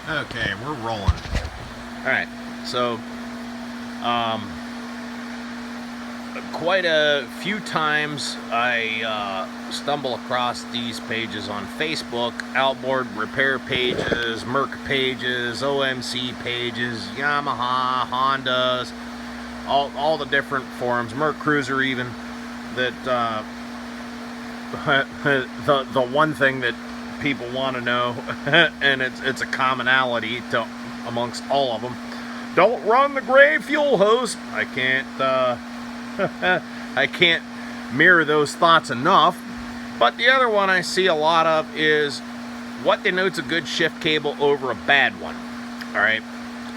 Okay, we're rolling. Alright, so quite a few times I stumble across these pages on Facebook, outboard repair pages, Merc pages, OMC pages, Yamaha, Hondas, all the different forums, Merc Cruiser even, that the one thing that people want to know, and it's a commonality amongst all of them, don't run the gray fuel hose. I can't I can't mirror those thoughts enough. But the other one I see a lot of is what denotes a good shift cable over a bad one. All right,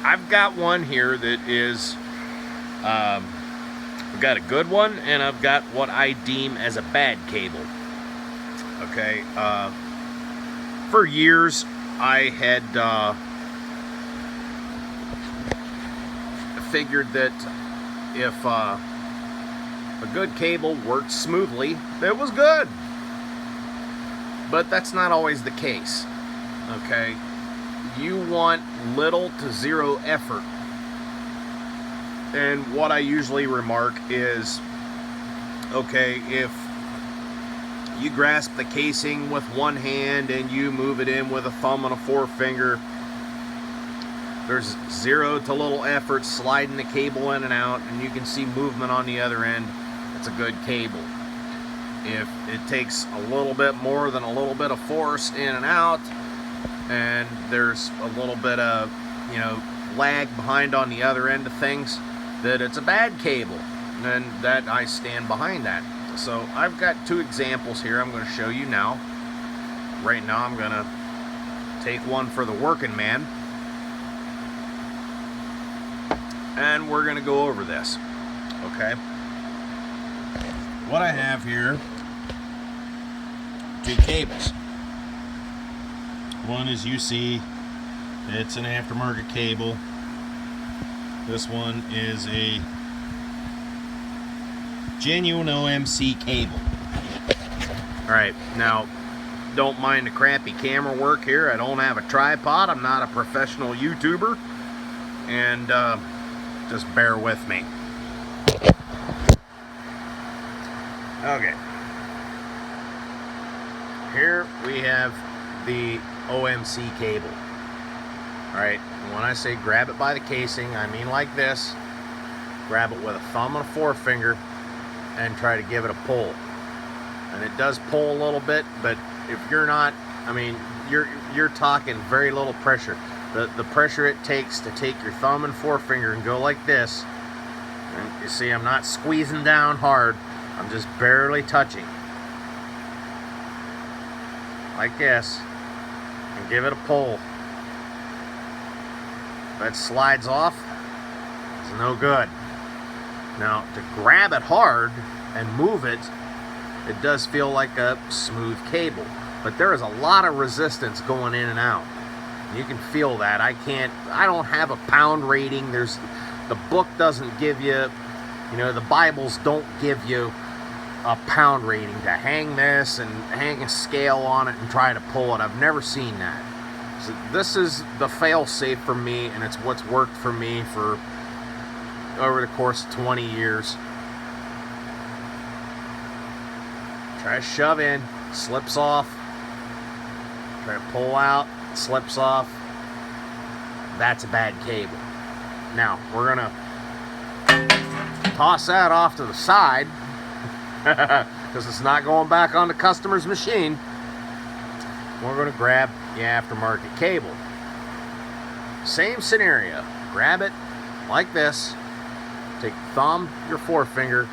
I've got one here that is I've got a good one, and I've got what I deem as a bad cable. Okay, for years I had figured that if a good cable worked smoothly, it was good. But that's not always the case. Okay, you want little to zero effort. And what I usually remark is, okay, if you grasp the casing with one hand and you move it in with a thumb and a forefinger, there's zero to little effort sliding the cable in and out, and you can see movement on the other end. It's a good cable. If it takes a little bit more than a little bit of force in and out, and there's a little bit of, lag behind on the other end of things, that it's a bad cable. And that I stand behind that. So I've got two examples here I'm going to show you now. Right now I'm going to take one for the working man, and we're going to go over this. Okay, what I have here, two cables. One, as you see, it's an aftermarket cable. This one is a genuine OMC cable. Alright, now don't mind the crappy camera work here. I don't have a tripod. I'm not a professional YouTuber. And just bear with me. Okay. Here we have the OMC cable. Alright, when I say grab it by the casing, I mean like this. Grab it with a thumb and a forefinger and try to give it a pull. And it does pull a little bit, but if you're not, you're talking very little pressure. The pressure it takes to take your thumb and forefinger and go like this, and you see I'm not squeezing down hard, I'm just barely touching. Like this, and give it a pull. If it slides off, it's no good. Now, to grab it hard and move it, it does feel like a smooth cable. But there is a lot of resistance going in and out. You can feel that. I don't have a pound rating. The book doesn't give you, the Bibles don't give you a pound rating to hang this and hang a scale on it and try to pull it. I've never seen that. So this is the fail-safe for me, and it's what's worked for me for over the course of 20 years. Try to shove in, slips off. Try to pull out, slips off. That's a bad cable. Now, we're gonna toss that off to the side because it's not going back on the customer's machine. We're gonna grab the aftermarket cable. Same scenario. Grab it like this. Take your thumb, your forefinger,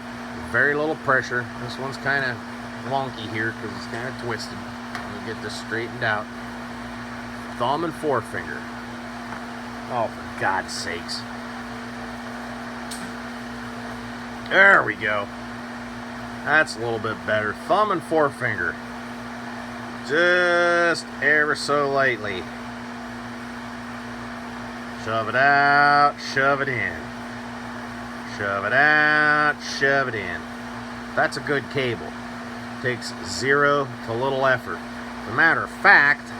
very little pressure. This one's kind of wonky here because it's kind of twisted. Let me get this straightened out. Thumb and forefinger. Oh, for God's sakes. There we go. That's a little bit better. Thumb and forefinger. Just ever so lightly. Shove it out, shove it in. Shove it out, shove it in. That's a good cable. Takes zero to little effort. As a matter of fact,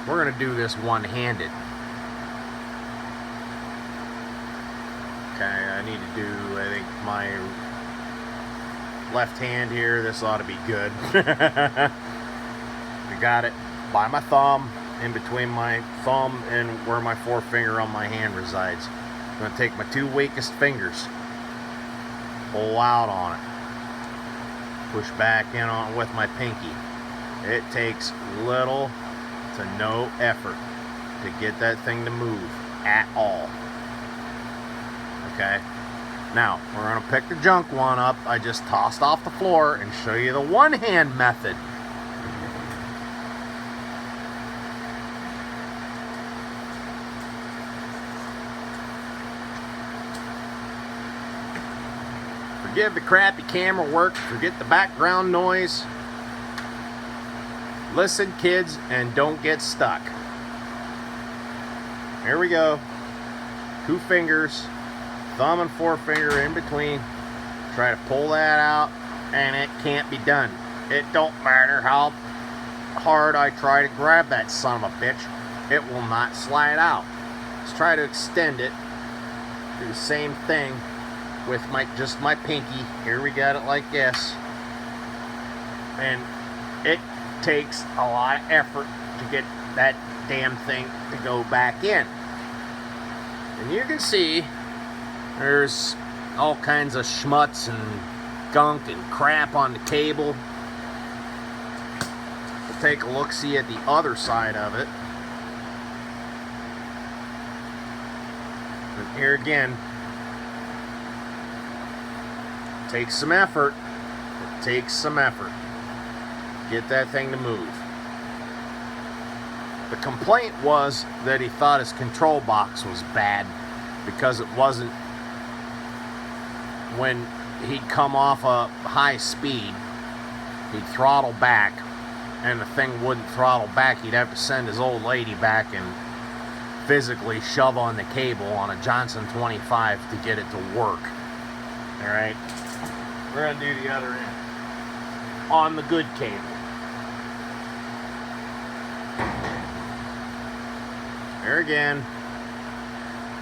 we're going to do this one-handed. Okay, I need to do, I think, my left hand here. This ought to be good. I got it by my thumb, in between my thumb and where my forefinger on my hand resides. I'm going to take my 2 weakest fingers, pull out on it, push back in on it with my pinky. It takes little to no effort to get that thing to move at all. Okay, now we're going to pick the junk one up I just tossed off the floor and show you the one-hand method. Forgive the crappy camera work, forget the background noise. Listen, kids, and don't get stuck. Here we go. 2 fingers, thumb and forefinger in between. Try to pull that out, and it can't be done. It don't matter how hard I try to grab that son of a bitch. It will not slide out. Let's try to extend it. Do the same thing with just my pinky. Here we got it like this. And it takes a lot of effort to get that damn thing to go back in. And you can see there's all kinds of schmutz and gunk and crap on the cable. We'll take a look-see at the other side of it. And here again, it takes some effort. It takes some effort. Get that thing to move. The complaint was that he thought his control box was bad because it wasn't, when he'd come off a high speed, he'd throttle back and the thing wouldn't throttle back. He'd have to send his old lady back and physically shove on the cable on a Johnson 25 to get it to work. Alright, we're going to do the other end on the good cable. There again,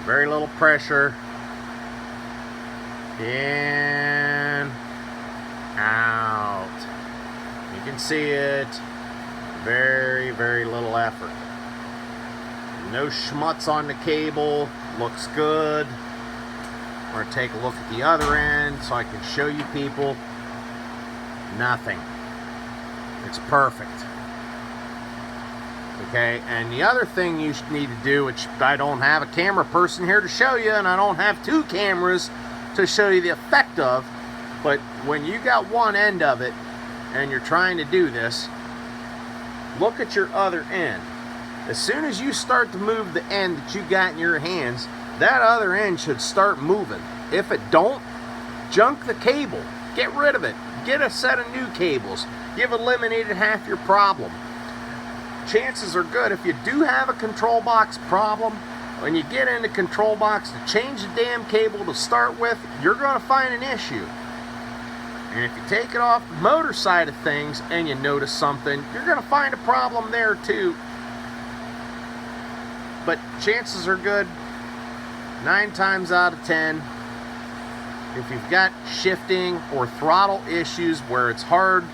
very little pressure, in, out. You can see it, very, very little effort. No schmutz on the cable, looks good. We're going to take a look at the other end so I can show you people. Nothing. It's perfect. Okay, and the other thing you need to do, which I don't have a camera person here to show you, and I don't have 2 cameras to show you the effect of, but when you got one end of it and you're trying to do this, look at your other end. As soon as you start to move the end that you got in your hands, that other end should start moving. If it don't, junk the cable. Get rid of it. Get a set of new cables. You've eliminated half your problem. Chances are good, if you do have a control box problem, when you get into control box to change the damn cable to start with, you're going to find an issue. And if you take it off the motor side of things and you notice something, you're going to find a problem there too. But chances are good, 9 times out of 10, if you've got shifting or throttle issues where it's hard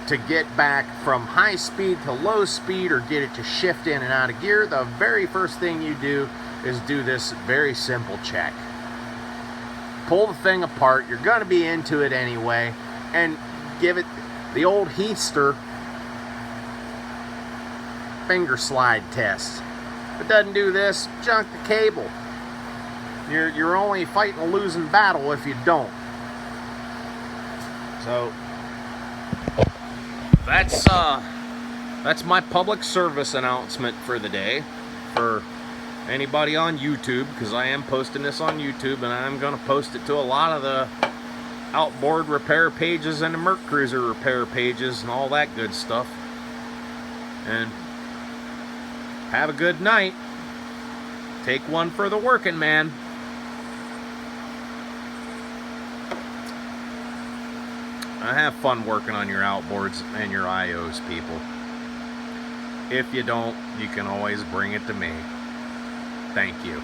to get back from high speed to low speed or get it to shift in and out of gear, the very first thing you do is do this very simple check. Pull the thing apart. You're going to be into it anyway, and give it the old Heathster finger slide test. If it doesn't do this, junk the cable. You're only fighting a losing battle if you don't. So that's my public service announcement for the day for anybody on YouTube, because I am posting this on YouTube, and I'm going to post it to a lot of the outboard repair pages and the Merc Cruiser repair pages and all that good stuff. And have a good night. Take one for the working man. I have fun working on your outboards and your IOs, people. If you don't, you can always bring it to me. Thank you.